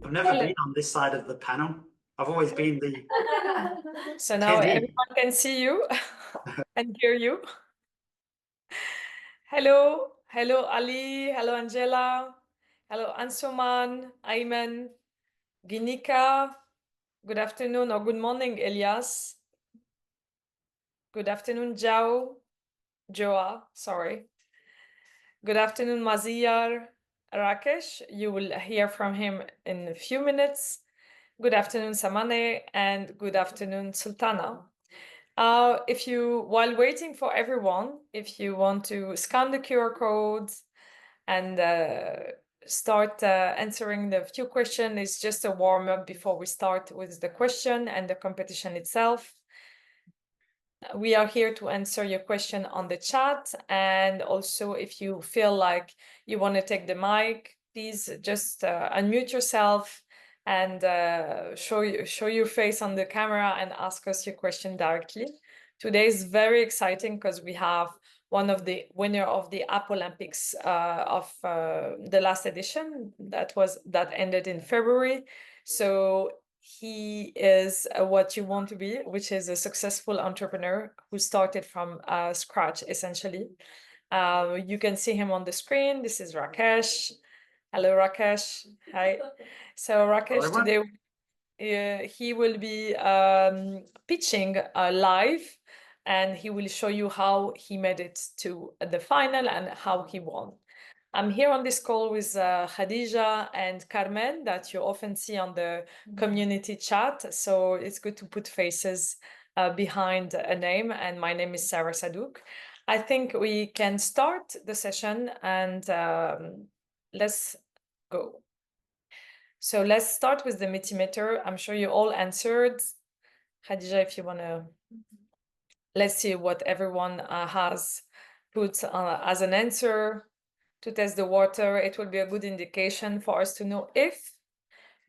I've never been on this side of the panel. I've always been the So now attendee. everyone can see you and hear you. Hello, hello Ali, hello Angela, hello Ansuman, Ayman, Ginika. Good afternoon or good morning, Elias. Good afternoon, Joa, sorry. Good afternoon, Maziyar, Rakesh. You will hear from him in a few minutes. Good afternoon, Samane, and good afternoon, Sultana. While waiting for everyone, if you want to scan the QR codes and start answering the few questions, it's just a warm up before we start with the question and the competition itself. We are here to answer your question on the chat, and also if you feel like you want to take the mic, please just unmute yourself and show your face on the camera and ask us your question directly. Today is very exciting because we have one of the winner of the App Olympics of the last edition that ended in February. So he is what you want to be, which is a successful entrepreneur who started from scratch, essentially. You can see him on the screen. This is Rakesh. Hello, Rakesh. Hi. So Rakesh, today he will be pitching live, and he will show you how he made it to the final and how he won. I'm here on this call with Khadija and Carmen that you often see on the community chat. So it's good to put faces behind a name. And my name is Sarah Sadouk. I think we can start the session and let's go. So let's start with the Metimeter. I'm sure you all answered. Khadija, if you want to, let's see what everyone has put as an answer. To test the water, it will be a good indication for us to know if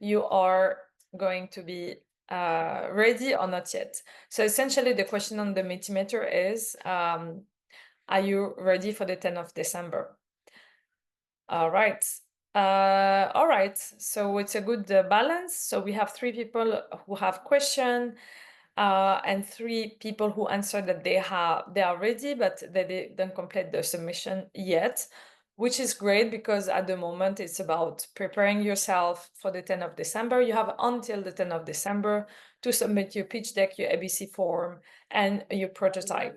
you are going to be ready or not yet. So essentially the question on the Metimeter is, are you ready for the 10th of December? All right. All right, so it's a good balance. So we have 3 people who have question and 3 people who answer that they are ready, but they don't complete the submission yet, which is great because at the moment it's about preparing yourself for the 10th of December. You have until the 10th of December to submit your pitch deck, your ABC form, and your prototype.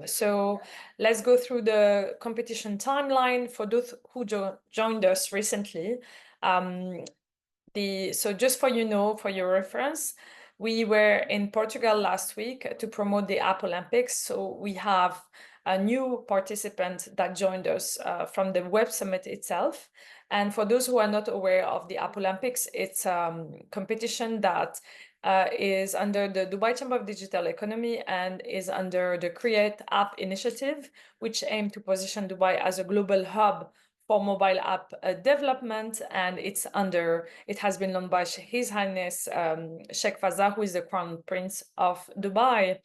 So let's go through the competition timeline for those who joined us recently. So just for your reference, we were in Portugal last week to promote the App Olympics. So we have a new participant that joined us from the Web Summit itself. And for those who are not aware of the App Olympics, it's a competition that is under the Dubai Chamber of Digital Economy and is under the Create App initiative, which aim to position Dubai as a global hub for mobile app development, and it has been launched by His Highness Sheikh Fazza, who is the Crown Prince of Dubai.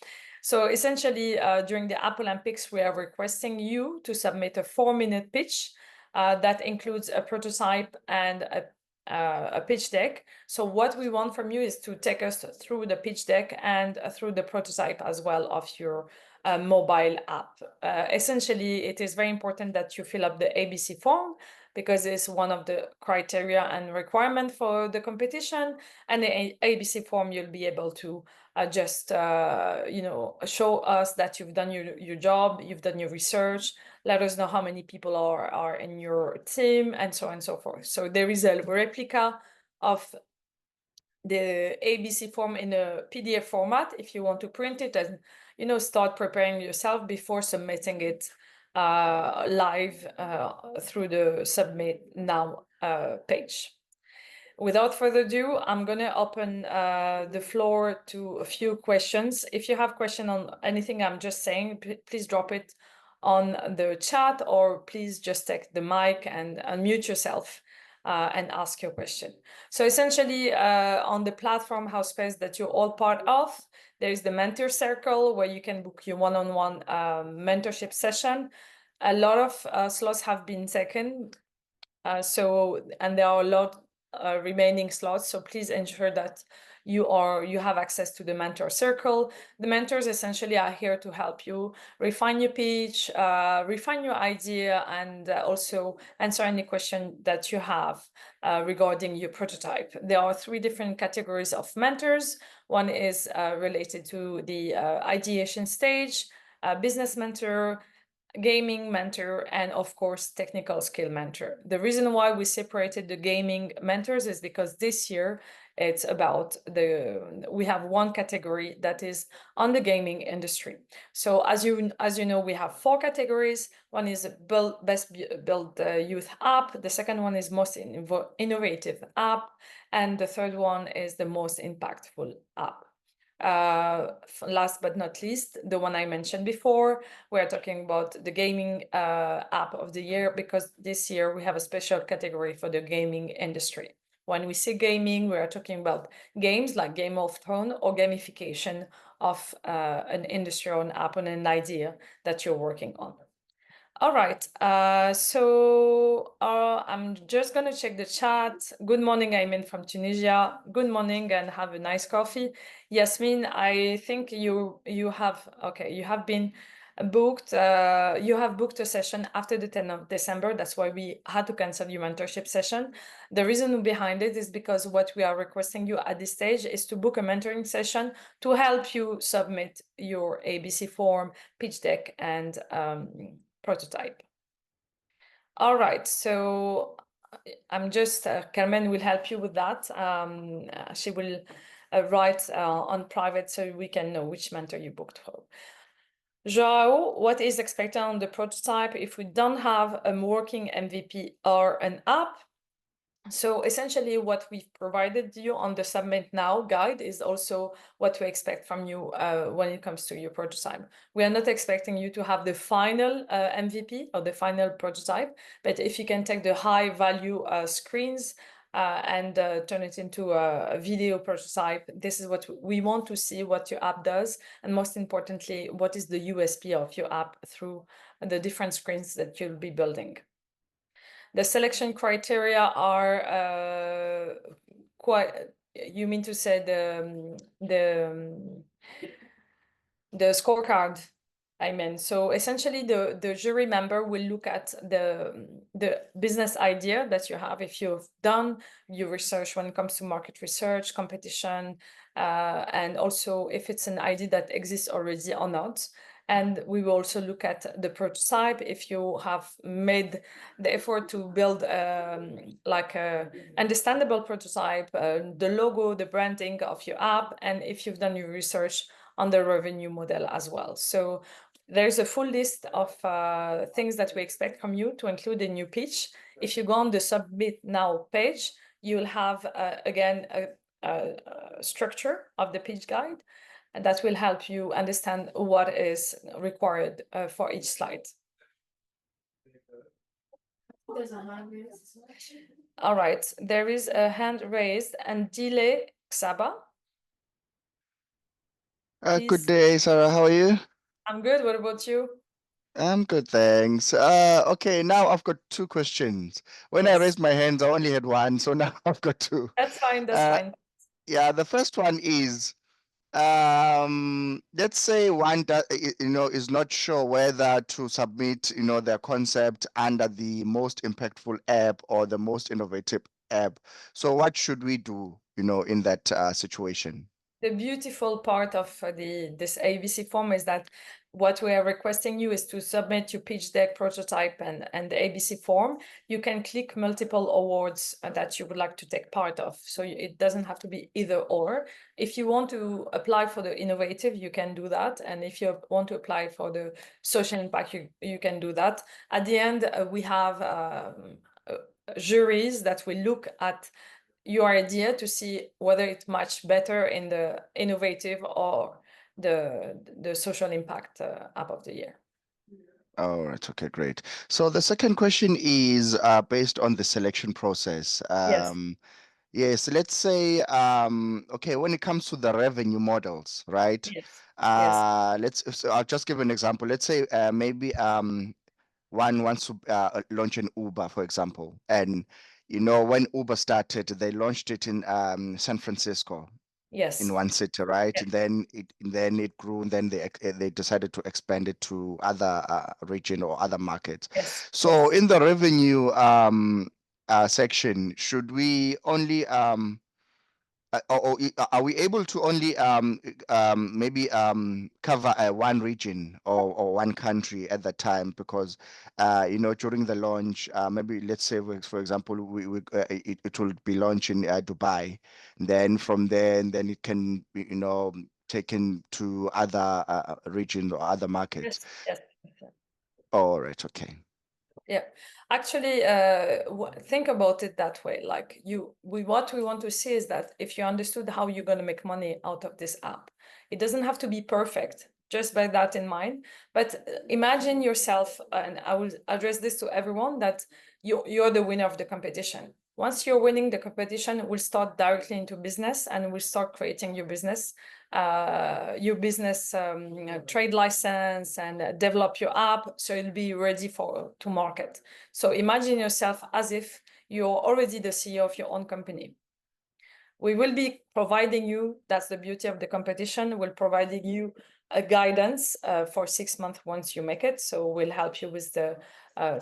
So essentially, during the App Olympics, we are requesting you to submit a 4-minute pitch that includes a prototype and a pitch deck. So what we want from you is to take us through the pitch deck and through the prototype as well of your mobile app. Essentially, it is very important that you fill up the ABC form because it's one of the criteria and requirement for the competition. And the ABC form, you'll be able to just show us that you've done your job, you've done your research, let us know how many people are in your team, and so on and so forth. So there is a replica of the ABC form in a PDF format if you want to print it and start preparing yourself before submitting it live through the Submit Now page. Without further ado, I'm going to open the floor to a few questions. If you have question on anything I'm just saying, please drop it on the chat, or please just take the mic and unmute yourself and ask your question. So essentially, on the platform House Space that you're all part of, there is the mentor circle where you can book your one-on-one mentorship session. A lot of slots have been taken. And there are a lot remaining slots. So please ensure that you have access to the mentor circle. The mentors essentially are here to help you refine your pitch, refine your idea, and also answer any question that you have regarding your prototype. There are 3 different categories of mentors. One is related to the ideation stage, business mentor, gaming mentor, and of course technical skill mentor. The reason why we separated the gaming mentors is because this year it's about we have one category that is on the gaming industry. So as you know, we have 4 categories. One is best build youth app, the second one is most innovative app, and the third one is the most impactful app. Last but not least, the one I mentioned before, we're talking about the gaming app of the year, because this year we have a special category for the gaming industry. When we say gaming, we are talking about games like Game of Thrones or gamification of an industry or an app and an idea that you're working on. All right, so I'm just gonna check the chat. Good morning, Ayman from Tunisia. Good morning and have a nice coffee. Yasmin, I think you have been booked. You have booked a session after the 10th of December. That's why we had to cancel your mentorship session. The reason behind it is because what we are requesting you at this stage is to book a mentoring session to help you submit your ABC form, pitch deck, and prototype. All right, so I'm just, Carmen will help you with that. She will write on private so we can know which mentor you booked for. Joao, what is expected on the prototype if we don't have a working MVP or an app? So essentially what we've provided you on the Submit Now guide is also what we expect from you when it comes to your prototype. We are not expecting you to have the final MVP or the final prototype, but if you can take the high value screens and turn it into a video prototype, this is what we want to see what your app does. And most importantly, what is the USP of your app through the different screens that you'll be building. The selection criteria are quite, you mean to say the scorecard, I mean. So essentially the jury member will look at the business idea that you have. If you've done your research when it comes to market research, competition, and also if it's an idea that exists already or not. And we will also look at the prototype if you have made the effort to build like a understandable prototype, the logo, the branding of your app, and if you've done your research on the revenue model as well. So there's a full list of things that we expect from you to include in your pitch. If you go on the Submit Now page, you'll have again a structure of the pitch guide, and that will help you understand what is required for each slide. All right, there is a hand raised, and Dile Xaba. Good day, Sarah. How are you? I'm good. What about you? I'm good, thanks. Okay, now I've got 2 questions. When I Yes. raised my hands, I only had one, so now I've got 2. That's fine. That's fine. Yeah, the first one is, let's say one is not sure whether to submit, their concept under the most impactful app or the most innovative app. So what should we do, in that situation? The beautiful part of this ABC form is that what we are requesting you is to submit your pitch deck, prototype, and the ABC form. You can click multiple awards that you would like to take part of. So it doesn't have to be either or. If you want to apply for the innovative, you can do that. And if you want to apply for the social impact, you can do that. At the end, we have juries that will look at your idea to see whether it matches better in the innovative or the social impact app of the year. All right. Okay, great. So the second question is based on the selection process. Yes. Yes, let's say, okay, when it comes to the revenue models, right? Yes. Yes. So I'll just give an example. Let's say maybe one wants to launch an Uber, for example, and you know, when Uber started, they launched it in San Francisco, Yes. in one city, right? Yeah. And then it grew, and then they decided to expand it to other region or other markets. Yes. So in the revenue section, should we only are we able to only maybe cover one region or one country at the time? Because you know, during the launch, maybe let's say for example, it will be launched in Dubai, and then from there, and then it can be, you know, taken to other regions or other markets. Yes. Yes. All right, okay. Yeah, actually, think about it that way. Like what we want to see is that if you understood how you're going to make money out of this app, it doesn't have to be perfect. Just by that in mind, but imagine yourself, and I will address this to everyone, that you're the winner of the competition. Once you're winning the competition, we'll start directly into business, and we'll start creating your business trade license, and develop your app so it'll be ready to market. So imagine yourself as if you're already the CEO of your own company. We will be providing you, that's the beauty of the competition, we're providing you a guidance for 6 months once you make it. So we'll help you with the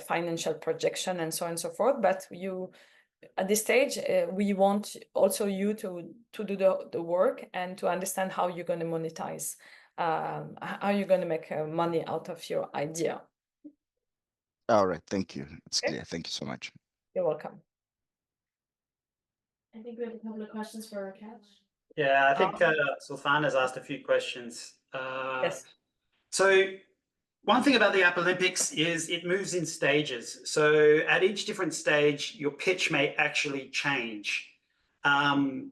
financial projection and so on and so forth. But at this stage, we want also you to do the work and to understand how you're going to monetize, how you're going to make money out of your idea. All right, thank you. It's Okay. clear. Thank you so much. You're welcome. I think we have a couple of questions for Rakesh. Yeah, I think Sultan has asked a few questions. Yes. So one thing about the App Olympics is it moves in stages. So at each different stage, your pitch may actually change. When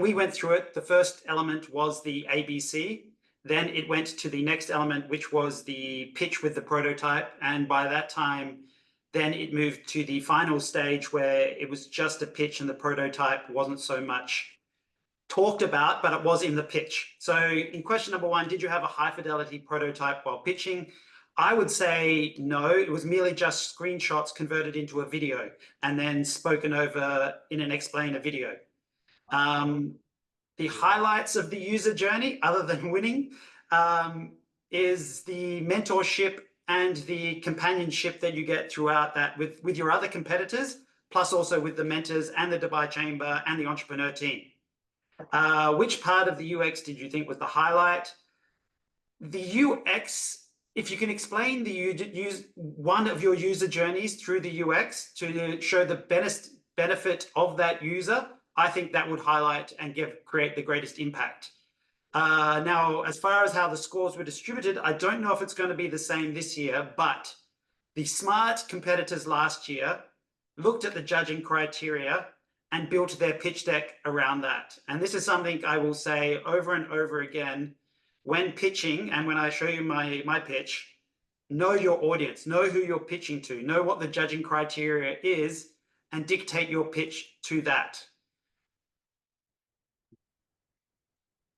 we went through it, the first element was the ABC. Then it went to the next element, which was the pitch with the prototype. And by that time, then it moved to the final stage where it was just a pitch and the prototype wasn't so much talked about, but it was in the pitch. So in question number one, did you have a high fidelity prototype while pitching? I would say no, it was merely just screenshots converted into a video and then spoken over in an explainer video. The highlights of the user journey, other than winning, is the mentorship and the companionship that you get throughout that with your other competitors, plus also with the mentors and the Dubai Chamber and the entrepreneur team. Which part of the UX did you think was the highlight? The UX, if you can explain one of your user journeys through the UX to show the benefit of that user, I think that would highlight and create the greatest impact. Now, as far as how the scores were distributed, I don't know if it's going to be the same this year, but the smart competitors last year looked at the judging criteria and built their pitch deck around that. And this is something I will say over and over again when pitching, and when I show you my pitch, know your audience, know who you're pitching to, know what the judging criteria is, and dictate your pitch to that.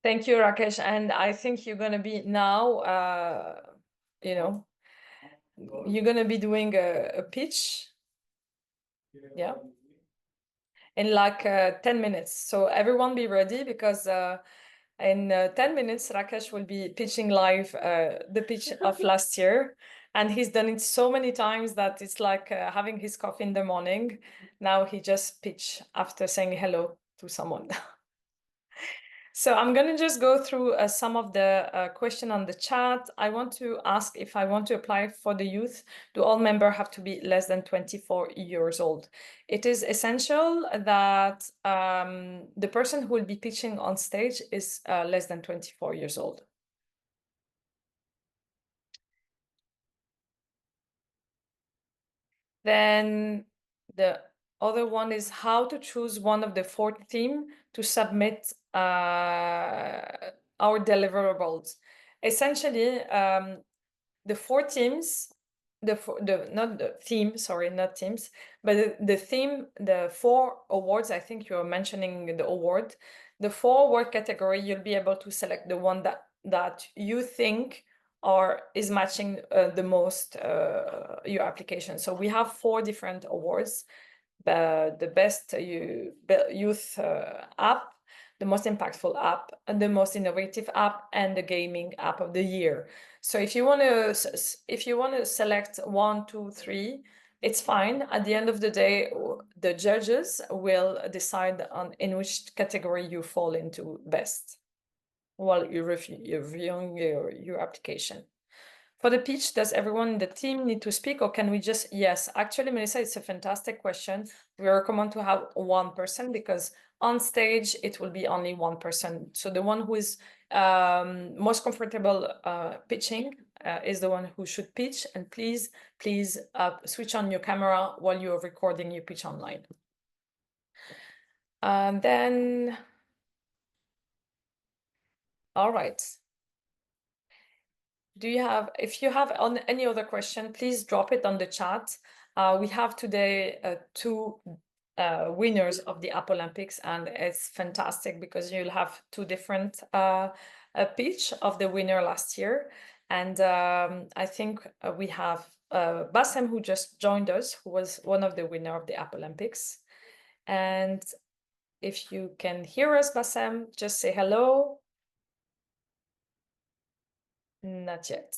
Thank you, Rakesh. And I think you're going to be now, you're going to be doing a pitch. Yeah. In like 10 minutes. So everyone be ready, because in 10 minutes, Rakesh will be pitching live the pitch of last year. And he's done it so many times that it's like having his coffee in the morning. Now he just pitch after saying hello to someone. So I'm going to just go through some of the question on the chat. I want to ask, if I want to apply for the youth, do all members have to be less than 24 years old? It is essential that the person who will be pitching on stage is less than 24 years old. Then the other one is how to choose one of the 4 themes to submit our deliverables. Essentially, the 4 teams, not teams, but the theme, the 4 awards. I think you're mentioning the award. The 4 award category, you'll be able to select the one that you think or is matching the most your application. So we have 4 different awards: the best youth app, the most impactful app, and the most innovative app, and the gaming app of the year. So if you want to select 1, 2, 3, it's fine. At the end of the day, the judges will decide on in which category you fall into best while you're reviewing your application. For the pitch, does everyone in the team need to speak, or can we just, yes, actually, Melissa, it's a fantastic question. We recommend to have one person, because on stage, it will be only one person. So the one who is most comfortable pitching is the one who should pitch. And please switch on your camera while you're recording your pitch online. And then, all right. If you have any other question, please drop it on the chat. We have today 2 winners of the App Olympics, and it's fantastic because you'll have 2 different pitch of the winner last year. And I think we have Bassem, who just joined us, who was one of the winner of the App Olympics. And if you can hear us, Bassem, just say hello. Not yet.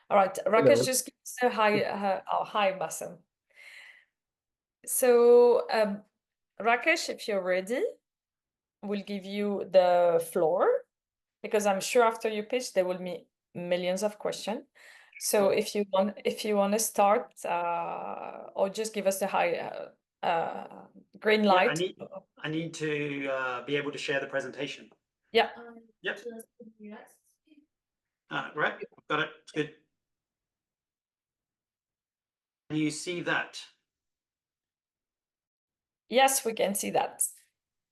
All right, Rakesh, Hello. just give us a hi. Hi, Bassem. So, Rakesh, if you're ready, we'll give you the floor, because I'm sure after you pitch, there will be millions of questions. So if you want to start, or just give us a high green light. Yeah, I need to be able to share the presentation. Yeah. Yep. Right, got it. It's good. Can you see that? Yes, we can see that.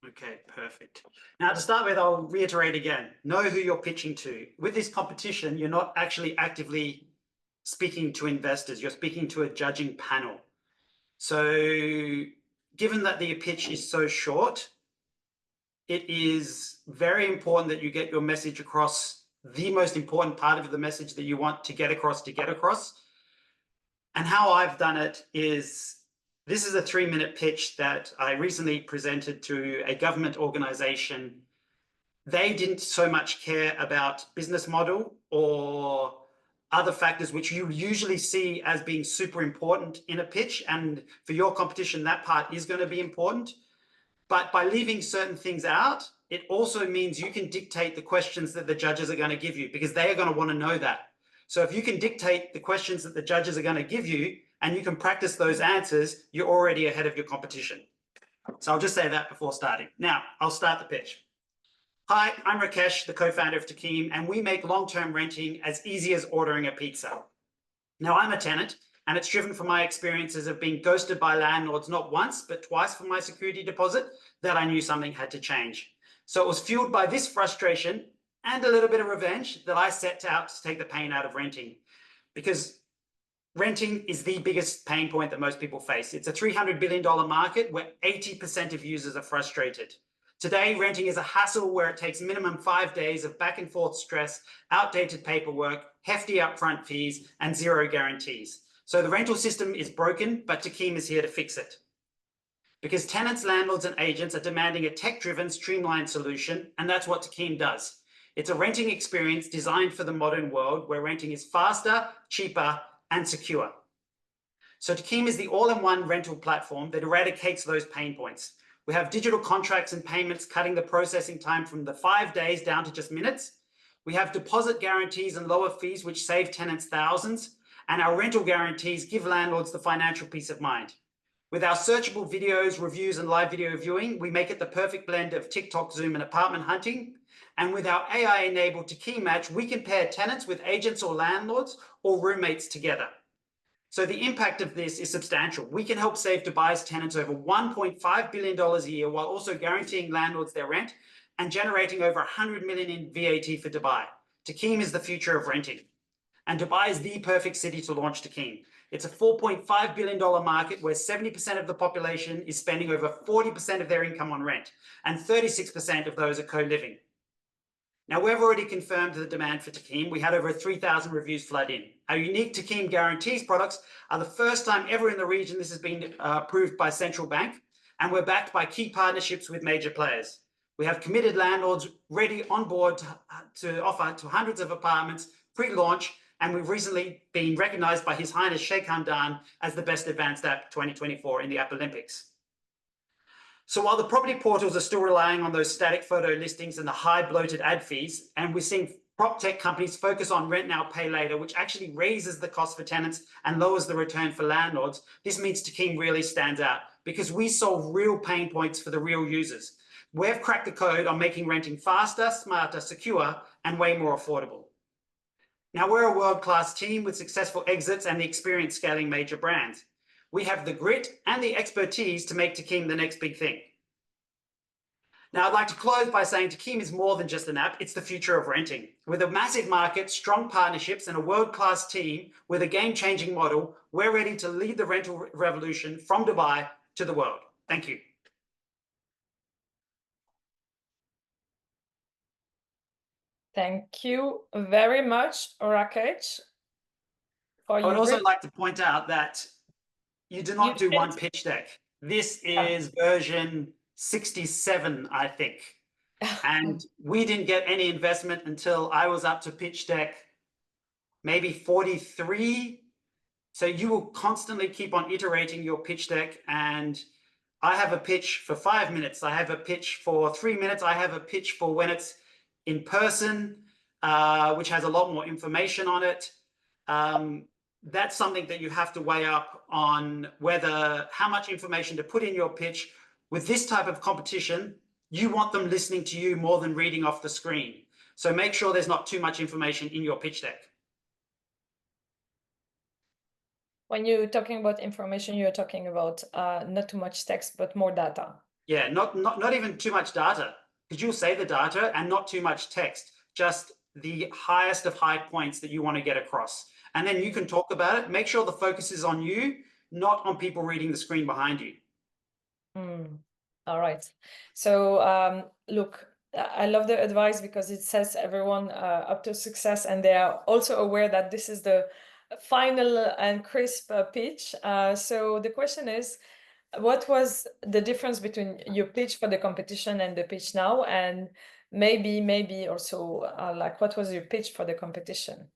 Okay, perfect. Now, to start with, I'll reiterate again, know who you're pitching to. With this competition, you're not actually actively speaking to investors, you're speaking to a judging panel. So given that the pitch is so short, it is very important that you get your message across, the most important part of the message that you want to get across. And how I've done it is, this is a 3-minute pitch that I recently presented to a government organization. They didn't so much care about business model or other factors which you usually see as being super important in a pitch. And for your competition, that part is going to be important. But by leaving certain things out, it also means you can dictate the questions that the judges are going to give you, because they are going to want to know that. So if you can dictate the questions that the judges are going to give you, and you can practice those answers, you're already ahead of your competition. So I'll just say that before starting. Now, I'll start the pitch. Hi, I'm Rakesh, the co-founder of Takeem, and we make long-term renting as easy as ordering a pizza. Now, I'm a tenant, and it's driven from my experiences of being ghosted by landlords not once, but twice for my security deposit, that I knew something had to change. So it was fueled by this frustration and a little bit of revenge that I set out to take the pain out of renting, because renting is the biggest pain point that most people face. It's a $300 billion market where 80% of users are frustrated. Today, renting is a hassle where it takes minimum 5 days of back and forth stress, outdated paperwork, hefty upfront fees, and 0 guarantees. So the rental system is broken, but Takeem is here to fix it. Because tenants, landlords, and agents are demanding a tech-driven, streamlined solution, and that's what Takeem does. It's a renting experience designed for the modern world where renting is faster, cheaper, and secure. So Takeem is the all-in-one rental platform that eradicates those pain points. We have digital contracts and payments cutting the processing time from the 5 days down to just minutes. We have deposit guarantees and lower fees, which save tenants thousands. And our rental guarantees give landlords the financial peace of mind. With our searchable videos, reviews, and live video viewing, we make it the perfect blend of TikTok, Zoom, and apartment hunting. And with our AI-enabled Takeem Match, we can pair tenants with agents or landlords or roommates together. So the impact of this is substantial. We can help save Dubai's tenants over $1.5 billion a year, while also guaranteeing landlords their rent and generating over $100 million in VAT for Dubai. Takeem is the future of renting. And Dubai is the perfect city to launch Takeem. It's a $4.5 billion market where 70% of the population is spending over 40% of their income on rent, and 36% of those are co-living. Now, we've already confirmed the demand for Takim. We had over 3,000 reviews flood in. Our unique Takim Guarantees products are the first time ever in the region this has been approved by Central Bank, and we're backed by key partnerships with major players. We have committed landlords ready on board to offer to hundreds of apartments pre-launch, and we've recently been recognized by His Highness Sheikh Hamdan as the best advanced app 2024 in the App Olympics. So while the property portals are still relying on those static photo listings and the high bloated ad fees, and we're seeing prop tech companies focus on rent now, pay later, which actually raises the cost for tenants and lowers the return for landlords, this means Takim really stands out because we solve real pain points for the real users. We've cracked the code on making renting faster, smarter, secure, and way more affordable. Now, we're a world-class team with successful exits and the experience scaling major brands. We have the grit and the expertise to make Takim the next big thing. Now, I'd like to close by saying Takim is more than just an app, it's the future of renting. With a massive market, strong partnerships, and a world-class team with a game-changing model, we're ready to lead the rental revolution from Dubai to the world. Thank you. Thank you very much, Rakesh. I would also like to point out that you do not do one pitch deck. This is version 67, I think. And we didn't get any investment until I was up to pitch deck maybe 43. So you will constantly keep on iterating your pitch deck. And I have a pitch for 5 minutes. I have a pitch for 3 minutes. I have a pitch for when it's in person, which has a lot more information on it. That's something that you have to weigh up on how much information to put in your pitch. With this type of competition, you want them listening to you more than reading off the screen. So make sure there's not too much information in your pitch deck. When you're talking about information, you're talking about not too much text, but more data. Yeah, not even too much data, because you'll say the data and not too much text, just the highest of high points that you want to get across. And then you can talk about it. Make sure the focus is on you, not on people reading the screen behind you. All right. So look, I love the advice because it sets everyone up to success, and they are also aware that this is the final and crisp pitch. So the question is, what was the difference between your pitch for the competition and the pitch now? And maybe also like, what was your pitch for the competition?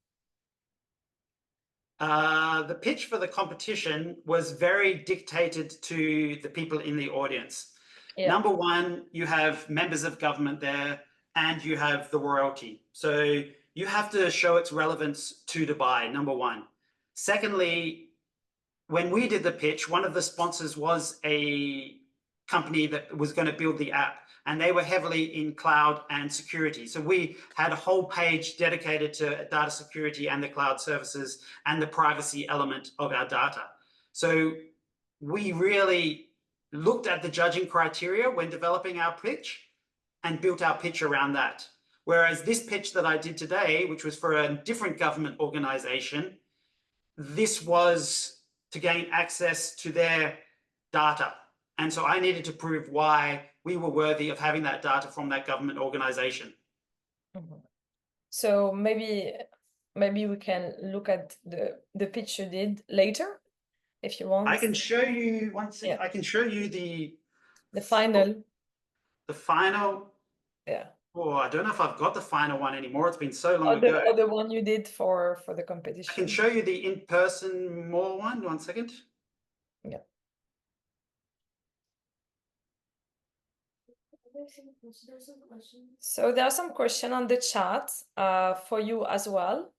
The pitch for the competition was very dictated to the people in the audience. Yeah. Number one, you have members of government there and you have the royalty. So you have to show its relevance to Dubai, number one. Secondly, when we did the pitch, one of the sponsors was a company that was going to build the app, and they were heavily in cloud and security. So we had a whole page dedicated to data security and the cloud services and the privacy element of our data. So we really looked at the judging criteria when developing our pitch and built our pitch around that. Whereas this pitch that I did today, which was for a different government organization, this was to gain access to their data. And so I needed to prove why we were worthy of having that data from that government organization. So maybe we can look at the pitch you did later, if you want. I can show you once. Yeah. I can show you the final. The final. Yeah. Oh, I don't know if I've got the final one anymore. It's been so long ago. Or the one you did for the competition. I can show you the in-person more one. 1 second. Yeah. So there are some questions on the chat for you as well.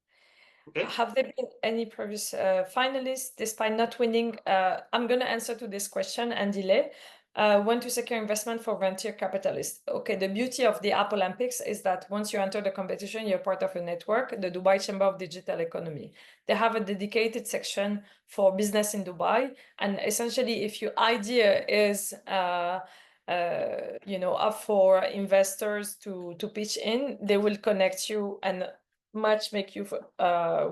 Okay. Have there been any previous finalists despite not winning? I'm going to answer to this question and delay. When to secure investment for venture capitalists. Okay, the beauty of the App Olympics is that once you enter the competition, you're part of a network, the Dubai Chamber of Digital Economy. They have a dedicated section for business in Dubai. And essentially, if your idea is up for investors to pitch in, they will connect you and make you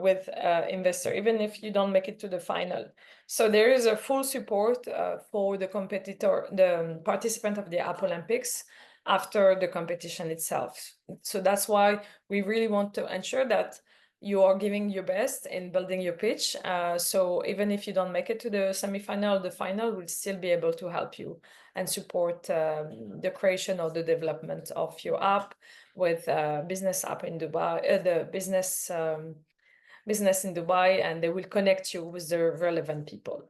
with investor, even if you don't make it to the final. So there is a full support for the participant of the App Olympics. after the competition itself. So that's why we really want to ensure that you are giving your best in building your pitch. So even if you don't make it to the semifinal, the final, will still be able to help you and support the creation or the development of your app with business app in Dubai, the business in Dubai, and they will connect you with the relevant people.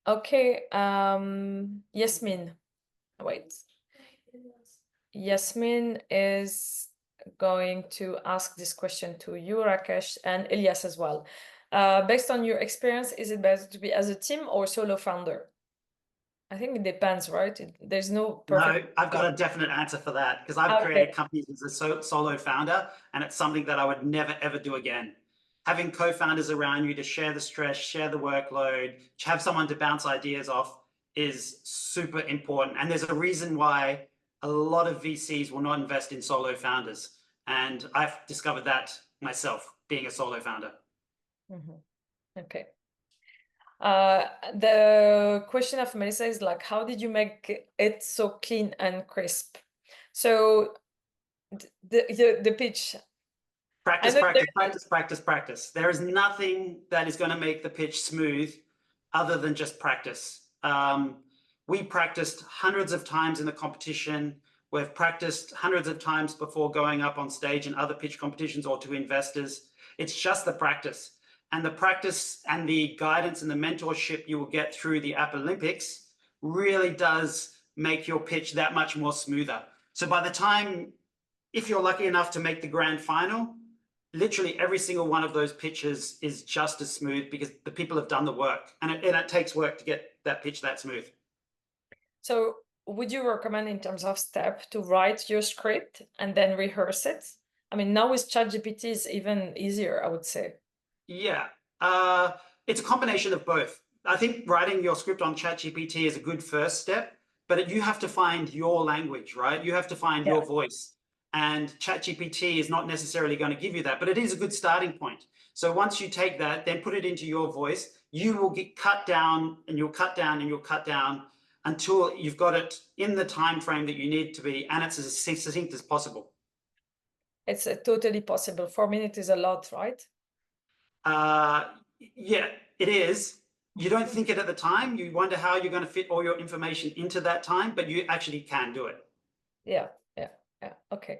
Okay, Yasmin, wait. Yasmin is going to ask this question to you, Rakesh, and Elias as well. Based on your experience, is it better to be as a team or solo founder? I think it depends, right? There's no perfect. No, I've got a definite answer for that because I've created companies as a solo founder, and it's something that I would never, ever do again. Having co-founders around you to share the stress, share the workload, have someone to bounce ideas off is super important. And there's a reason why a lot of VCs will not invest in solo founders. And I've discovered that myself, being a solo founder. Okay. The question of Melissa is like, how did you make it so clean and crisp? So the pitch. Practice, practice. There is nothing that is going to make the pitch smooth other than just practice. We practiced hundreds of times in the competition. We've practiced hundreds of times before going up on stage in other pitch competitions or to investors. It's just the practice. And the practice and the guidance and the mentorship you will get through the App Olympics really does make your pitch that much more smoother. So by the time, if you're lucky enough to make the grand final, literally every single one of those pitches is just as smooth because the people have done the work, and it takes work to get that pitch that smooth. So would you recommend in terms of step to write your script and then rehearse it? I mean, now with ChatGPT is even easier, I would say. Yeah, it's a combination of both. I think writing your script on ChatGPT is a good first step, but you have to find your language, right? You have to find your voice. And ChatGPT is not necessarily going to give you that, but it is a good starting point. So once you take that, then put it into your voice, you will get cut down and you'll cut down and you'll cut down until you've got it in the time frame that you need to be, and it's as succinct as possible. It's totally possible. 4 minutes is a lot, right? Yeah, it is. You don't think it at the time. You wonder how you're going to fit all your information into that time, but you actually can do it. Yeah. Okay.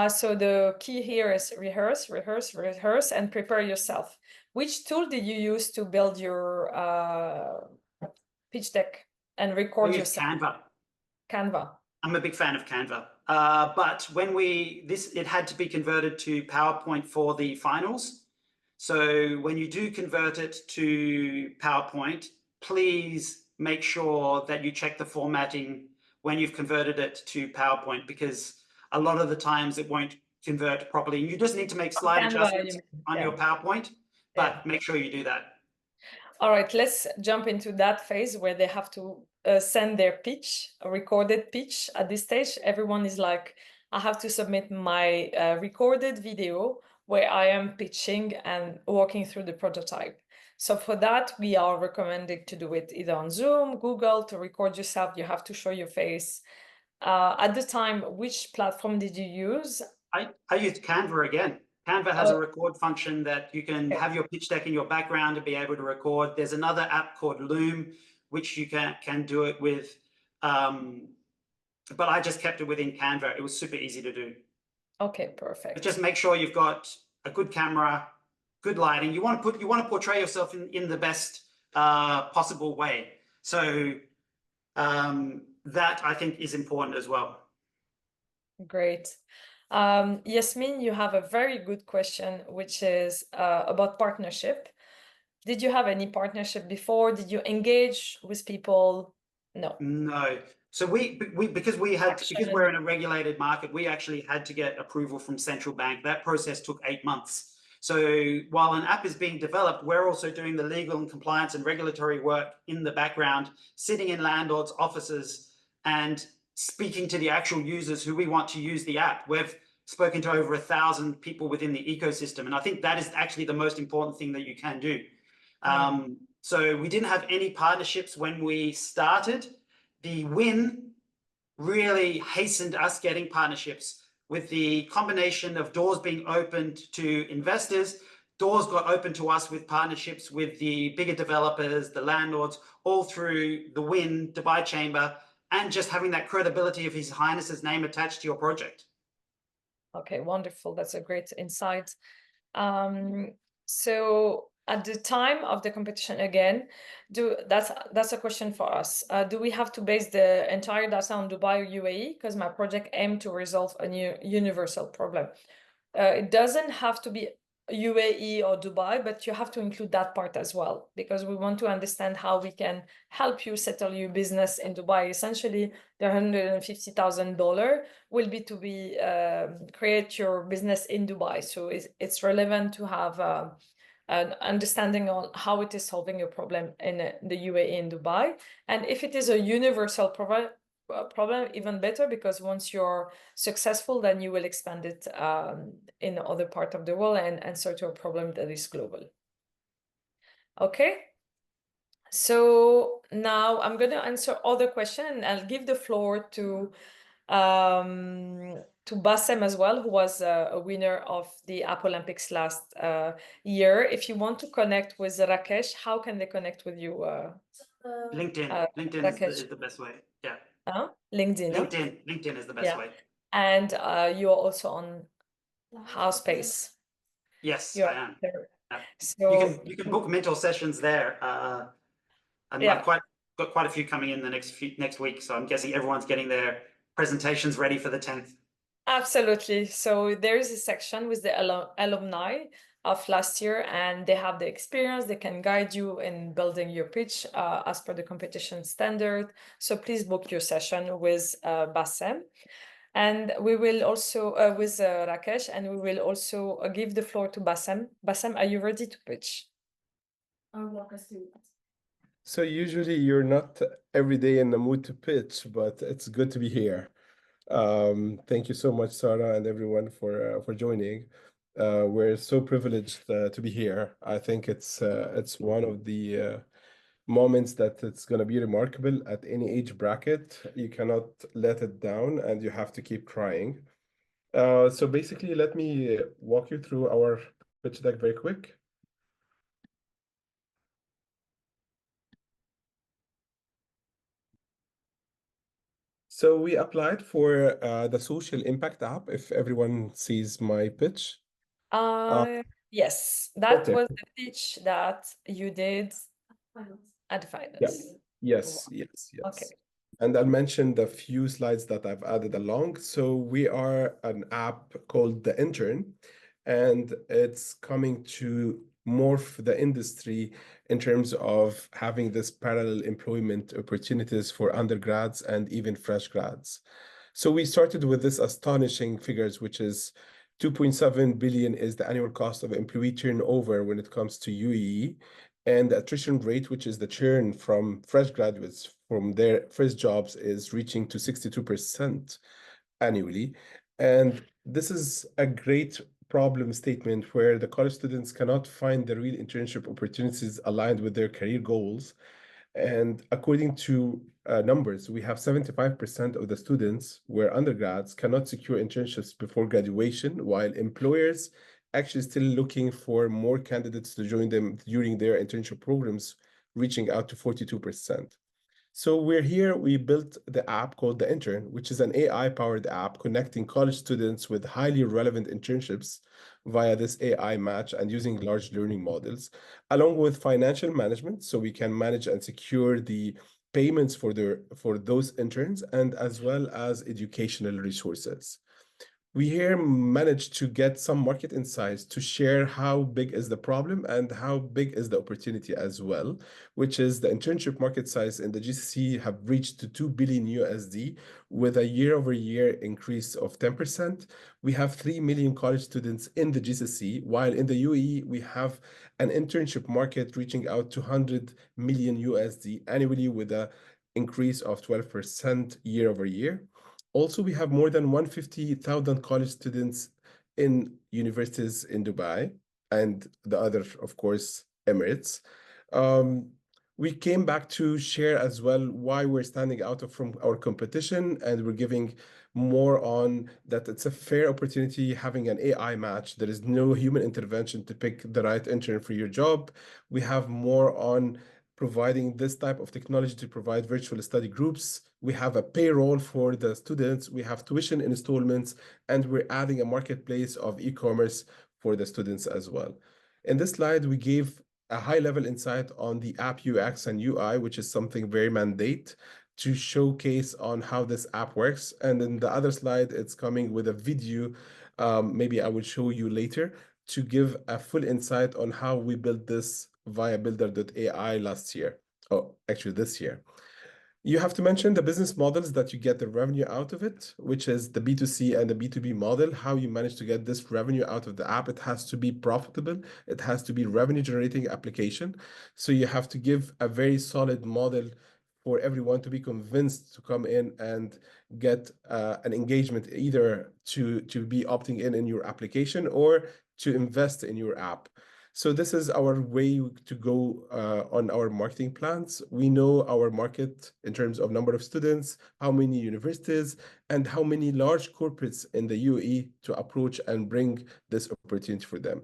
So the key here is rehearse, and prepare yourself. Which tool did you use to build your pitch deck and record yourself? Canva. I'm a big fan of Canva. But when it had to be converted to PowerPoint for the finals. So when you do convert it to PowerPoint, please make sure that you check the formatting when you've converted it to PowerPoint, because a lot of the times it won't convert properly. You just need to make slight adjustments on your PowerPoint, but make sure you do that. All right, let's jump into that phase where they have to send their pitch, a recorded pitch. At this stage, everyone is like, I have to submit my recorded video where I am pitching and walking through the prototype. So for that, we are recommended to do it either on Zoom, Google, to record yourself. You have to show your face. At the time, which platform did you use? I used Canva again. Canva has a record function that you can have your pitch deck in your background to be able to record. There's another app called Loom, which you can do it with. But I just kept it within Canva. It was super easy to do. Okay, perfect. But just make sure you've got a good camera, good lighting. You want to portray yourself in the best possible way. So that I think is important as well. Great. Yasmin, you have a very good question, which is about partnership. Did you have any partnership before? Did you engage with people? No. No. So because we're in a regulated market, we actually had to get approval from central bank. That process took 8 months. So while an app is being developed, we're also doing the legal and compliance and regulatory work in the background, sitting in landlords' offices and speaking to the actual users who we want to use the app. We've spoken to over 1,000 people within the ecosystem. And I think that is actually the most important thing that you can do. So we didn't have any partnerships when we started. The win really hastened us getting partnerships with the combination of doors being opened to investors. Doors got open to us with partnerships with the bigger developers, the landlords, all through the WIN Dubai Chamber, and just having that credibility of His Highness's name attached to your project. Okay, wonderful. That's a great insight. So at the time of the competition again, that's a question for us. Do we have to base the entire data on Dubai or UAE? Because my project aimed to resolve a new universal problem. It doesn't have to be UAE or Dubai, but you have to include that part as well, because we want to understand how we can help you settle your business in Dubai. Essentially, the $150,000 will be to create your business in Dubai. So it's relevant to have an understanding on how it is solving your problem in the UAE and Dubai. And if it is a universal problem, even better, because once you're successful, then you will expand it in other part of the world and answer to a problem that is global. Okay. So now I'm going to answer other questions, and I'll give the floor to Bassem as well, who was a winner of the App Olympics last year. If you want to connect with Rakesh, how can they connect with you? LinkedIn. LinkedIn Rakesh. is the best way. Yeah. LinkedIn. LinkedIn is the best way. And you're also on Housepace. Yes, You're I am. there. Yeah. So You can book mentor sessions there. And yeah, I've got quite a few coming in the next week, so I'm guessing everyone's getting their presentations ready for the 10th. absolutely. So there is a section with the alumni of last year, and they have the experience. They can guide you in building your pitch as per the competition standard. So please book your session with Bassem. And we will also, with Rakesh, and we will also give the floor to Bassem. Bassem, are you ready to pitch? I'll walk us through that. So usually you're not every day in the mood to pitch, but it's good to be here. Thank you so much, Sarah, and everyone for joining. We're so privileged to be here. I think it's one of the moments that it's going to be remarkable at any age bracket. You cannot let it down, and you have to keep trying. So basically, let me walk you through our pitch deck very quick. So we applied for the social impact app, if everyone sees my pitch. Yes, that Okay. was the pitch that you did at finance. Yes. Okay. And I'll mention the few slides that I've added along. So we are an app called The Intern, and it's coming to morph the industry in terms of having this parallel employment opportunities for undergrads and even fresh grads. So we started with this astonishing figures, which is 2.7 billion is the annual cost of employee turnover when it comes to UAE, and the attrition rate, which is the churn from fresh graduates from their first jobs, is reaching to 62% annually. And this is a great problem statement where the college students cannot find the real internship opportunities aligned with their career goals. And according to numbers, we have 75% of the students where undergrads cannot secure internships before graduation, while employers actually still looking for more candidates to join them during their internship programs, reaching out to 42%. So we built the app called The Intern, which is an AI-powered app connecting college students with highly relevant internships via this AI match and using large learning models, along with financial management, so we can manage and secure the payments for those interns, and as well as educational resources. We here managed to get some market insights to share how big is the problem and how big is the opportunity as well, which is the internship market size in the GCC have reached to 2 billion USD with a year-over-year increase of 10%. We have 3 million college students in the GCC, while in the UAE, we have an internship market reaching out to 100 million USD annually with a increase of 12% year over year. Also, we have more than 150,000 college students in universities in Dubai and the other, of course, Emirates. We came back to share as well why we're standing out from our competition, and we're giving more on that it's a fair opportunity having an AI match. There is no human intervention to pick the right intern for your job. We have more on providing this type of technology to provide virtual study groups. We have a payroll for the students. We have tuition installments, and we're adding a marketplace of e-commerce for the students as well. In this slide, we gave a high-level insight on the app UX and UI, which is something very mandate to showcase on how this app works. And in the other slide, it's coming with a video. Maybe I will show you later to give a full insight on how we built this via builder.ai last year. Oh, actually this year. You have to mention the business models that you get the revenue out of it, which is the B2C and the B2B model, how you manage to get this revenue out of the app. It has to be profitable. It has to be revenue generating application. So you have to give a very solid model for everyone to be convinced to come in and get an engagement, either to be opting in your application or to invest in your app. So this is our way to go on our marketing plans. We know our market in terms of number of students, how many universities, and how many large corporates in the UAE to approach and bring this opportunity for them.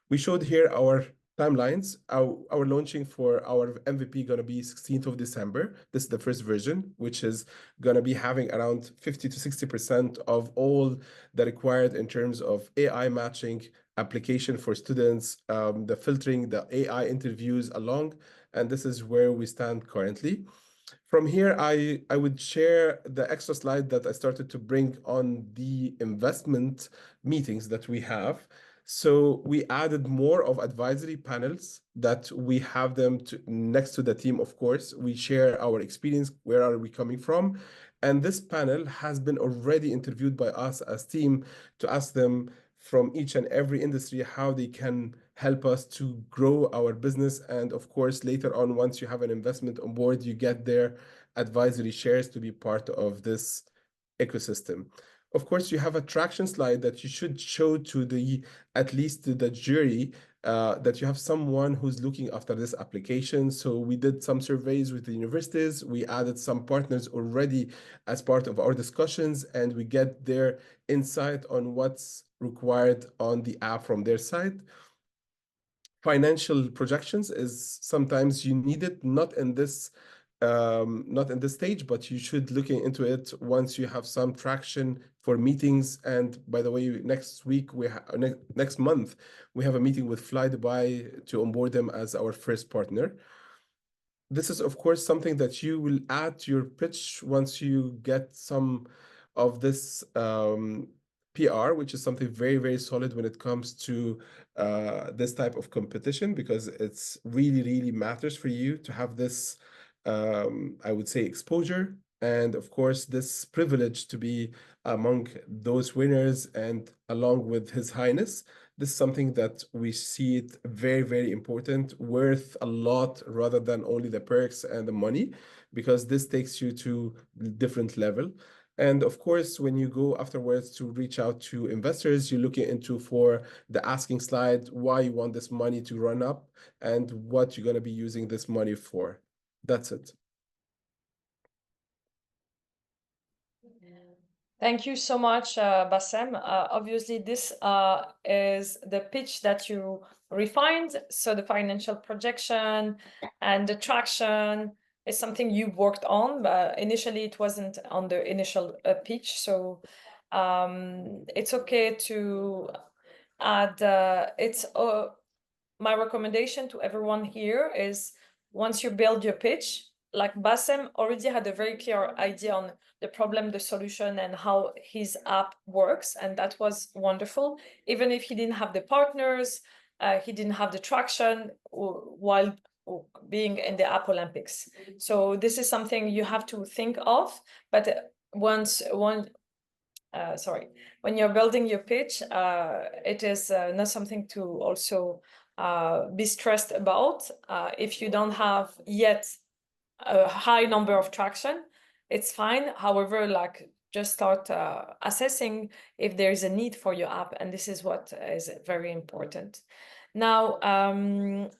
We showed here our timelines. Our launching for our MVP going to be 16th of December. This is the first version, which is going to be having around 50 to 60% of all the required in terms of AI matching, application for students, the filtering, the AI interviews along, and this is where we stand currently. From here, I would share the extra slide that I started to bring on the investment meetings that we have. So we added more of advisory panels that we have them next to the team, of course. We share our experience, where are we coming from? And this panel has been already interviewed by us as team to ask them from each and every industry how they can help us to grow our business. And of course, later on, once you have an investment on board, you get their advisory shares to be part of this ecosystem. Of course, you have a traction slide that you should show to the, at least to the jury, that you have someone who's looking after this application. So we did some surveys with the universities. We added some partners already as part of our discussions, and we get their insight on what's required on the app from their side. Financial projections is sometimes you need it, not in this stage, but you should look into it once you have some traction for meetings. And by the way, next week next month we have a meeting with Fly Dubai to onboard them as our first partner. This is of course something that you will add to your pitch once you get some of this PR, which is something very, very solid when it comes to this type of competition, because it's really, really matters for you to have this, I would say, exposure. And of course, this privilege to be among those winners and along with His Highness. This is something that we see it very, very important, worth a lot rather than only the perks and the money, because this takes you to a different level. And of course, when you go afterwards to reach out to investors, you're looking into for the asking slide, why you want this money to run up and what you're going to be using this money for. That's it. Thank you so much, Bassem. Obviously, this is the pitch that you refined. So the financial projection and the traction is something you worked on, but initially it wasn't on the initial pitch. So it's okay to add, my recommendation to everyone here is once you build your pitch, like Bassem already had a very clear idea on the problem, the solution, and how his app works. And that was wonderful. Even if he didn't have the partners, he didn't have the traction while being in the App Olympics. So this is something you have to think of. But when you're building your pitch, it is not something to also be stressed about. If you don't have yet a high number of traction, it's fine. However, like just start assessing if there is a need for your app, and this is what is very important. Now,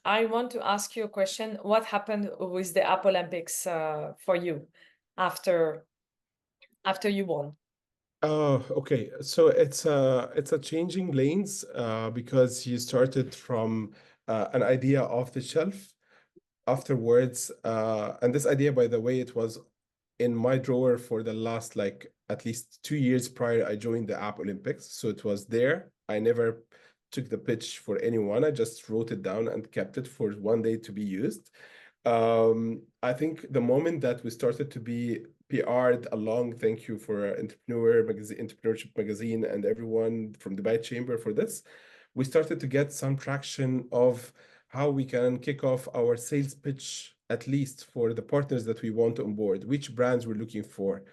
I want to ask you a question. What happened with the App Olympics for you after you won? Oh, okay. So it's a changing lanes because you started from an idea off the shelf afterwards. And this idea, by the way, it was in my drawer for the last like at least 2 years prior I joined the App Olympics. So it was there. I never took the pitch for anyone. I just wrote it down and kept it for one day to be used. I think the moment that we started to be PR'd along, thank you for Entrepreneurship Magazine and everyone from Dubai Chamber for this. We started to get some traction of how we can kick off our sales pitch, at least for the partners that we want on board, which brands we're looking for,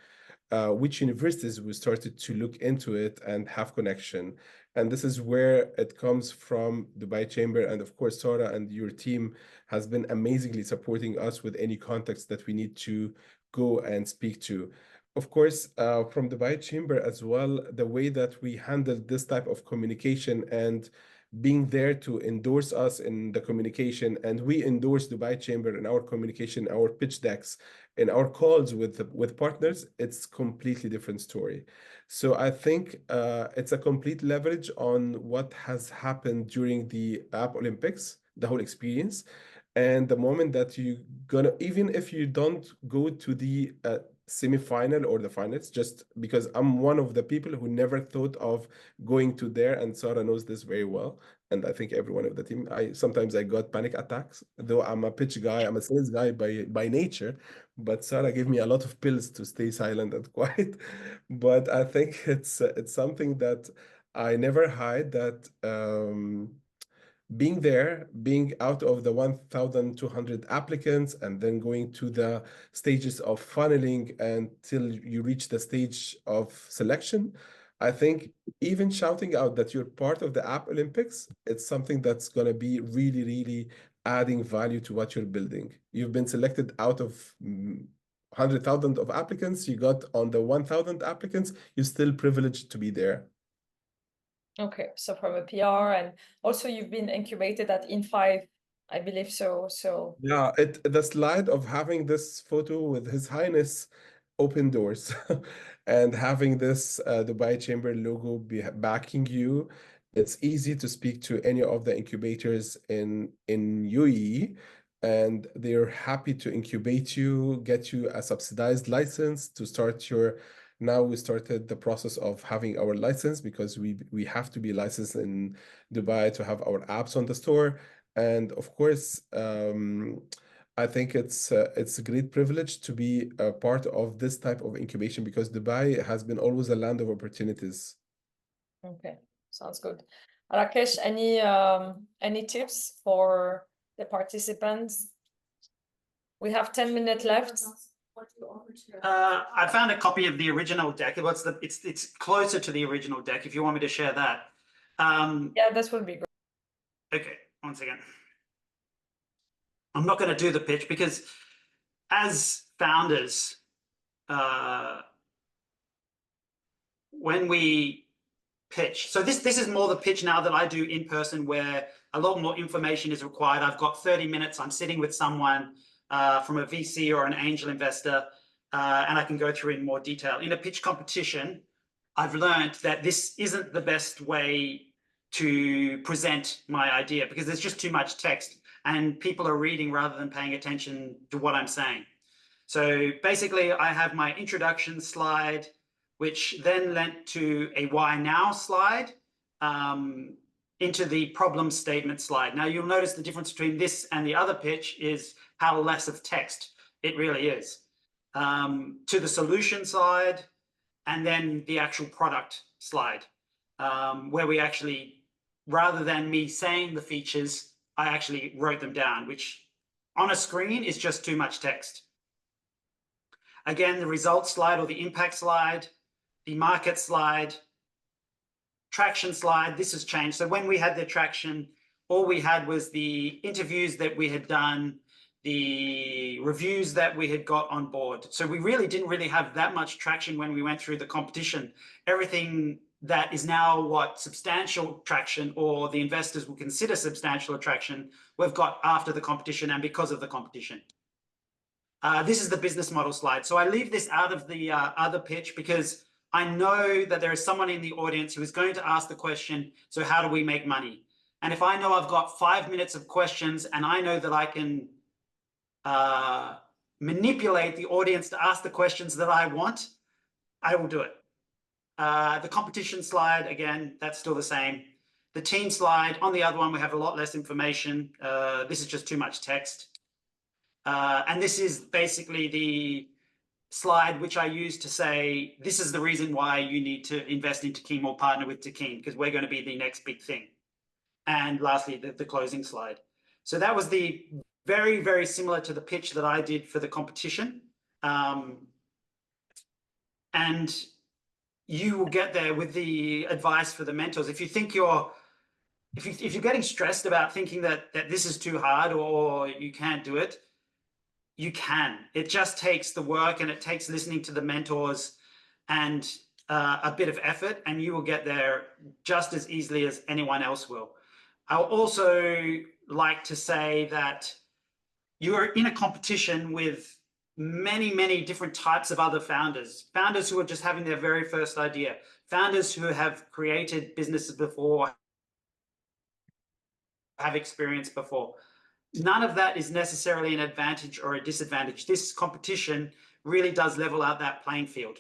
which universities we started to look into it and have connection. And this is where it comes from Dubai Chamber. And of course, Sarah and your team has been amazingly supporting us with any contacts that we need to go and speak to. Of course, from Dubai Chamber as well, the way that we handled this type of communication and being there to endorse us in the communication, and we endorse Dubai Chamber in our communication, our pitch decks, in our calls with partners, it's completely different story. So I think it's a complete leverage on what has happened during the App Olympics, the whole experience. And the moment that you gonna, even if you don't go to the semi-final or the finals, just because I'm one of the people who never thought of going to there, and Sarah knows this very well. And I think everyone of the team, sometimes I got panic attacks, though I'm a pitch guy, I'm a sales guy by nature, but Sarah gave me a lot of pills to stay silent and quiet. But I think it's something that I never hide, that being there, being out of the 1,200 applicants, and then going to the stages of funneling until you reach the stage of selection. I think even shouting out that you're part of the App Olympics, it's something that's going to be really, really adding value to what you're building. You've been selected out of 100,000 of applicants. You got on the 1,000 applicants, you're still privileged to be there. Okay, so from a PR, and also you've been incubated at In5, I believe so. So yeah, the slide of having this photo with His Highness open doors and having this Dubai Chamber logo backing you. It's easy to speak to any of the incubators in UAE, and they're happy to incubate you, get you a subsidized license to start your. Now we started the process of having our license because we have to be licensed in Dubai to have our apps on the store. And of course, I think it's a great privilege to be a part of this type of incubation because Dubai has been always a land of opportunities. okay, sounds good. Rakesh, any tips for the participants? We have 10 minutes left. I found a copy of the original deck. It's closer to the original deck. If you want me to share that. Yeah, this would be great. Okay, one second. I'm not going to do the pitch because as founders, when we pitch, so this is more the pitch now that I do in person, where a lot more information is required. I've got 30 minutes. I'm sitting with someone from a VC or an angel investor, and I can go through in more detail. In a pitch competition, I've learned that this isn't the best way to present my idea because there's just too much text and people are reading rather than paying attention to what I'm saying. So basically, I have my introduction slide, which then led to a why now slide, into the problem statement slide. Now you'll notice the difference between this and the other pitch is how less of text it really is. To the solution slide, and then the actual product slide, where we actually, rather than me saying the features, I actually wrote them down, which on a screen is just too much text. Again, the results slide or the impact slide, the market slide, traction slide, this has changed. So when we had the traction, all we had was the interviews that we had done, the reviews that we had got on board. So we really didn't have that much traction when we went through the competition. Everything that is now what substantial traction, or the investors will consider substantial attraction, we've got after the competition and because of the competition. This is the business model slide. So I leave this out of the other pitch because I know that there is someone in the audience who is going to ask the question, so how do we make money? And if I know I've got 5 minutes of questions and I know that I can manipulate the audience to ask the questions that I want, I will do it. The competition slide, again, that's still the same. The team slide, on the other one, we have a lot less information. This is just too much text. And this is basically the slide which I use to say, this is the reason why you need to invest in Team or partner with Team, because we're going to be the next big thing. And lastly, the closing slide. So that was the very, very similar to the pitch that I did for the competition. And you will get there with the advice for the mentors. If you think if you're getting stressed about thinking that this is too hard or you can't do it, you can. It just takes the work and it takes listening to the mentors and a bit of effort, and you will get there just as easily as anyone else will. I'll also like to say that you are in a competition with many, many different types of other founders who are just having their very first idea, founders who have created businesses before, have experience before. None of that is necessarily an advantage or a disadvantage. This competition really does level out that playing field.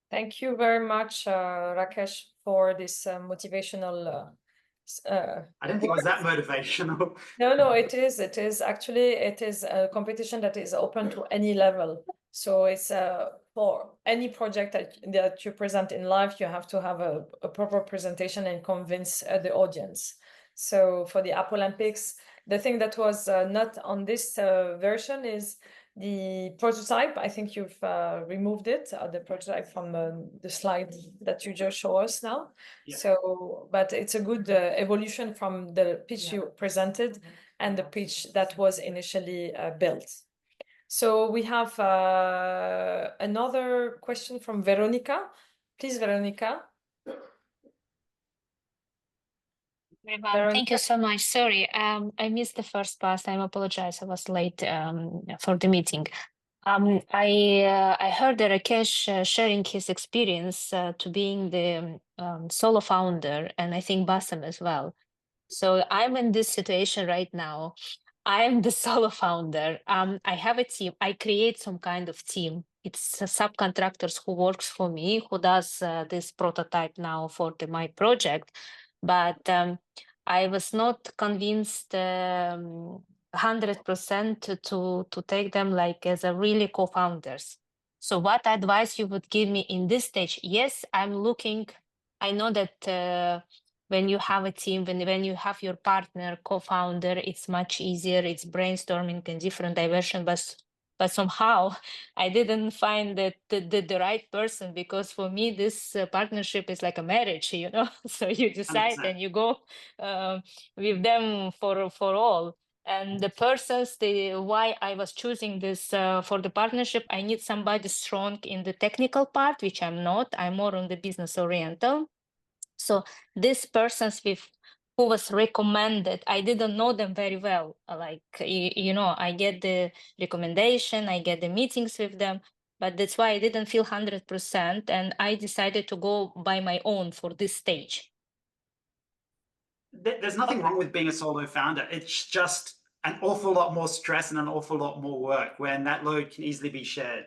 Thank you very much, Rakesh, for this motivational. I don't think it was that motivational. No, it is. It is actually, it is a competition that is open to any level. So it's for any project that you present in life, you have to have a proper presentation and convince the audience. So for the App Olympics, the thing that was not on this version is the prototype. I think you've removed it, the prototype from the slide that you just show us now. Yeah. So, but it's a good evolution from the pitch you presented and the pitch that was initially built. So we have another question from Veronica. Please, Veronica. Thank you so much. Sorry, I missed the first part. I apologize. I was late for the meeting. I heard Rakesh sharing his experience to being the solo founder, and I think Bassam as well. So I'm in this situation right now. I'm the solo founder. I have a team. I create some kind of team. It's subcontractors who works for me, who does this prototype now for my project. But I was not convinced 100% to take them like as a really co-founders. So what advice you would give me in this stage? Yes, I'm looking. I know that when you have a team, when you have your partner, co-founder, it's much easier. It's brainstorming in different direction, but somehow I didn't find that the right person, because for me this partnership is like a marriage, you know. So you decide 100%. and you go with them for all. And the persons, why I was choosing this for the partnership, I need somebody strong in the technical part, which I'm not. I'm more on the business oriental. So these persons who was recommended, I didn't know them very well. Like, you know, I get the recommendation, I get the meetings with them, but that's why I didn't feel 100%. And I decided to go by my own for this stage. There's nothing wrong with being a solo founder. It's just an awful lot more stress and an awful lot more work when that load can easily be shared.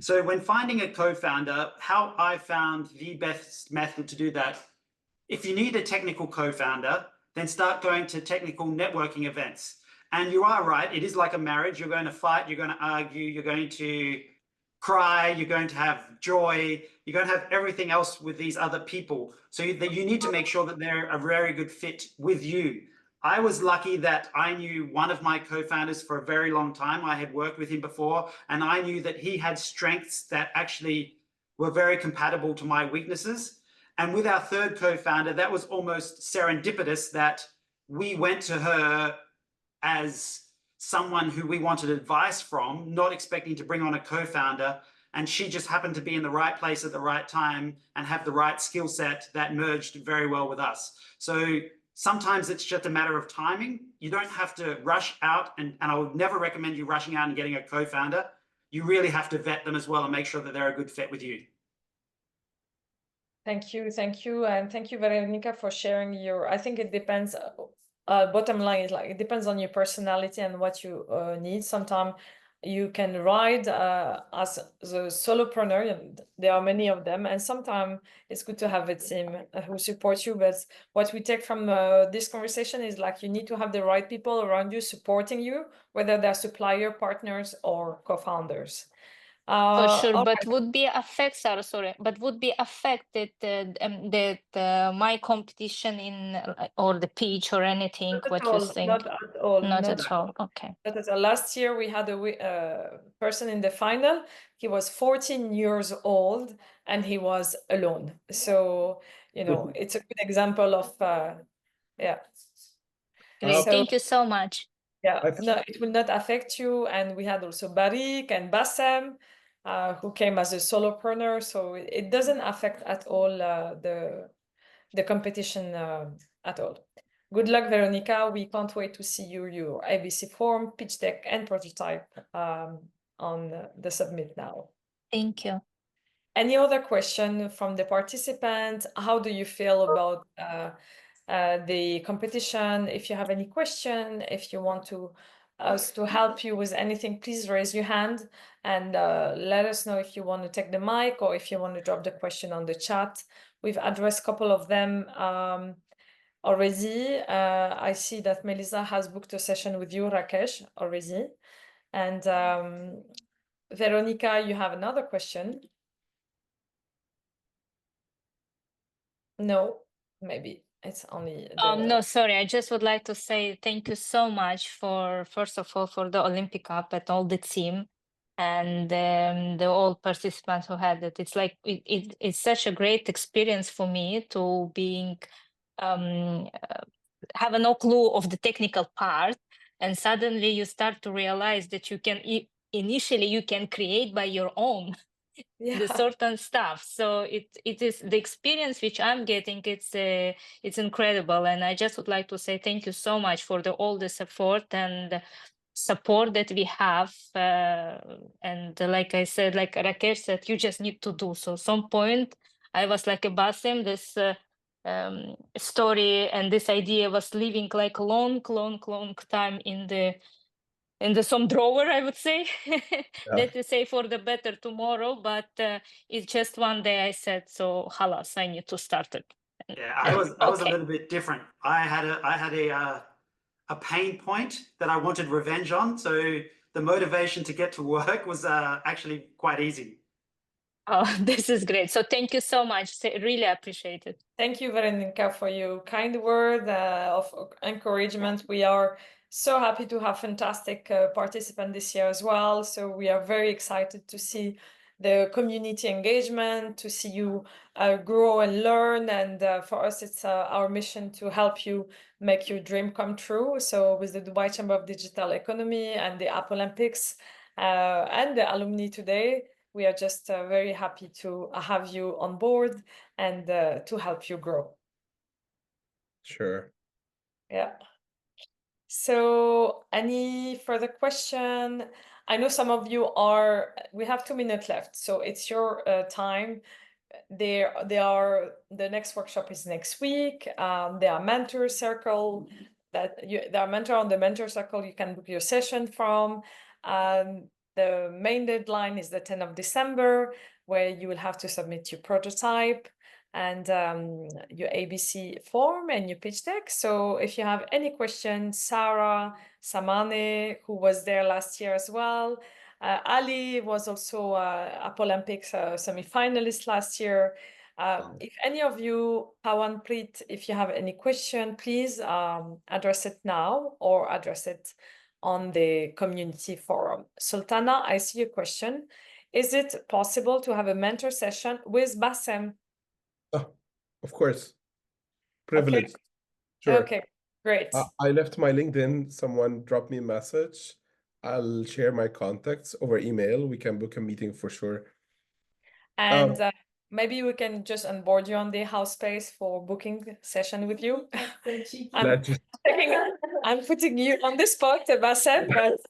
So when finding a co-founder, how I found the best method to do that, if you need a technical co-founder, then start going to technical networking events. And you are right, it is like a marriage. You're going to fight, you're going to argue, you're going to cry, you're going to have joy, you're going to have everything else with these other people. So you need to make sure that they're a very good fit with you. I was lucky that I knew one of my co-founders for a very long time. I had worked with him before, and I knew that he had strengths that actually were very compatible to my weaknesses. And with our third co-founder, that was almost serendipitous that we went to her as someone who we wanted advice from, not expecting to bring on a co-founder. and she just happened to be in the right place at the right time and have the right skill set that merged very well with us. So sometimes it's just a matter of timing. You don't have to rush out, and I would never recommend you rushing out and getting a co-founder. You really have to vet them as well and make sure that they're a good fit with you. Thank you, and thank you, Veronica, for sharing your. I think it depends. Bottom line is like it depends on your personality and what you need. Sometimes you can ride as the solopreneur, and there are many of them. And sometimes it's good to have a team who supports you. But what we take from this conversation is like you need to have the right people around you supporting you, whether they're supplier, partners, or co-founders. For sure, all but right. would be affected, sorry, but would be affected that my competition in or the pitch or anything, Not at what you all, think? not at all, Not not at all. Okay. That is, last year we had a person in the final. He was 14 years old and he was alone. So, you know, it's a good example of, yeah. Great. So, Thank you so much. yeah, I've- no, it will not affect you. And we had also Barik and Bassem, who came as a solopreneur. So it doesn't affect at all the competition at all. Good luck, Veronica. We can't wait to see your ABC form, pitch deck, and prototype on the submit now. Thank you. Any other question from the participants? How do you feel about the competition? If you have any question, if you want us to help you with anything, please raise your hand and let us know if you want to take the mic or if you want to drop the question on the chat. We've addressed a couple of them already. I see that Melissa has booked a session with you, Rakesh, already. And Veronica, you have another question? No, maybe it's only No, sorry. I just would like to say thank you so much for, first of all, for the Olympic Cup and all the team and the all participants who had it. It's like it's such a great experience for me to being have no clue of the technical part, and suddenly you start to realize that you can initially you can create by your own the certain stuff. So it is the experience which I'm getting. It's incredible, and I just would like to say thank you so much for all the support and support that we have. And like I said, like Rakesh said, you just need to do. So some point I was like a Basim, this story and this idea was living like a long time in some drawer, I would say. That to say for the better tomorrow, but it's just one day I said, so halas, I need to start it. Yeah, I was a little bit different. I had a pain point that I wanted revenge on, so the motivation to get to work was actually quite easy. Oh, this is great. So thank you so much. Really appreciate it. Thank you, Veronica, for your kind word of encouragement. We are so happy to have fantastic participants this year as well. So we are very excited to see the community engagement, to see you grow and learn. And for us, it's our mission to help you make your dream come true. So with the Dubai Chamber of Digital Economy and the App Olympics and the alumni today, we are just very happy to have you on board and to help you grow. Sure. Yeah. So any further question? I know some of you we have 2 minutes left, so it's your time. The next workshop is next week. There are mentor circle there are mentor on the mentor circle you can book your session from. The main deadline is the 10th of December, where you will have to submit your prototype and your ABC form and your pitch deck. So if you have any questions, Sarah, Samane, who was there last year as well, Ali was also App Olympics semi-finalist last year. If any of you, Pawanpreet, if you have any question, please address it now or address it on the community forum. Sultana, I see a question. Is it possible to have a mentor session with Bassem? Oh, of course. Privileged. Sure. Okay, great. I left my LinkedIn. Someone dropped me a message. I'll share my contacts over email. We can book a meeting for sure. And maybe we can just onboard you on the house space for booking session with you. I'm I'm putting you on the spot, Bassem, but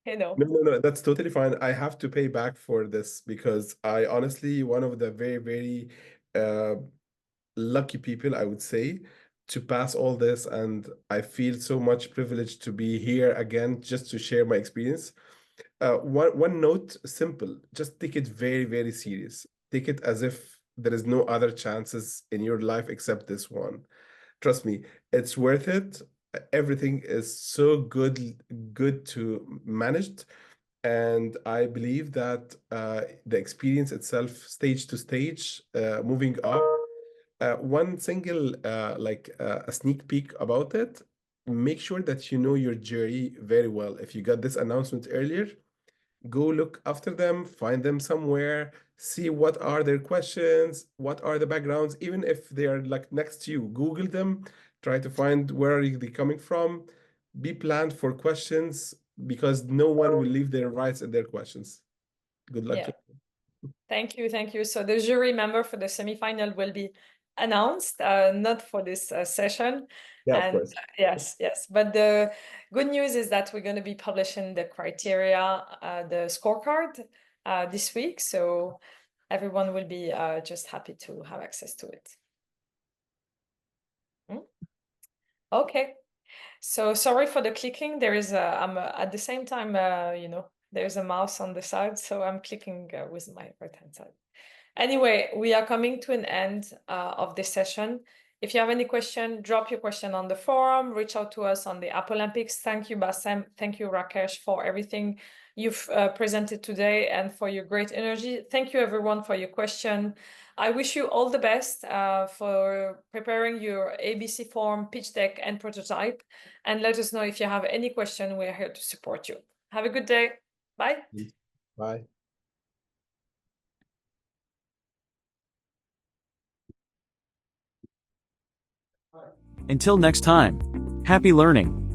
you know. No, that's totally fine. I have to pay back for this because I honestly, one of the very, very uh, lucky people, I would say, to pass all this. And I feel so much privileged to be here again, just to share my experience. One note, simple, just take it very, very serious. Take it as if there is no other chances in your life except this one. Trust me, it's worth it. Everything is so good to managed. And I believe that the experience itself, stage to stage, moving up, one single a sneak peek about it, make sure that you know your jury very well. If you got this announcement earlier, go look after them, find them somewhere, see what are their questions, what are the backgrounds, even if they are like next to you, Google them, try to find where are they coming from, be planned for questions because no one will leave their rights in their questions. Good luck. Yeah. Thank you, thank you. So the jury member for the semifinal will be announced, not for this session. Yeah, and of course. yes. But the good news is that we're going to be publishing the criteria, the scorecard this week. So everyone will be just happy to have access to it. Okay. So sorry for the clicking. There is I'm at the same time, there's a mouse on the side, so I'm clicking with my right hand side. Anyway, we are coming to an end of this session. If you have any question, drop your question on the forum, reach out to us on the App Olympics. Thank you, Bassem. Thank you, Rakesh, for everything you've presented today and for your great energy. Thank you, everyone, for your question. I wish you all the best for preparing your ABC form, pitch deck, and prototype. And let us know if you have any question. We're here to support you. Have a good day. Bye. Bye. Until next time, happy learning.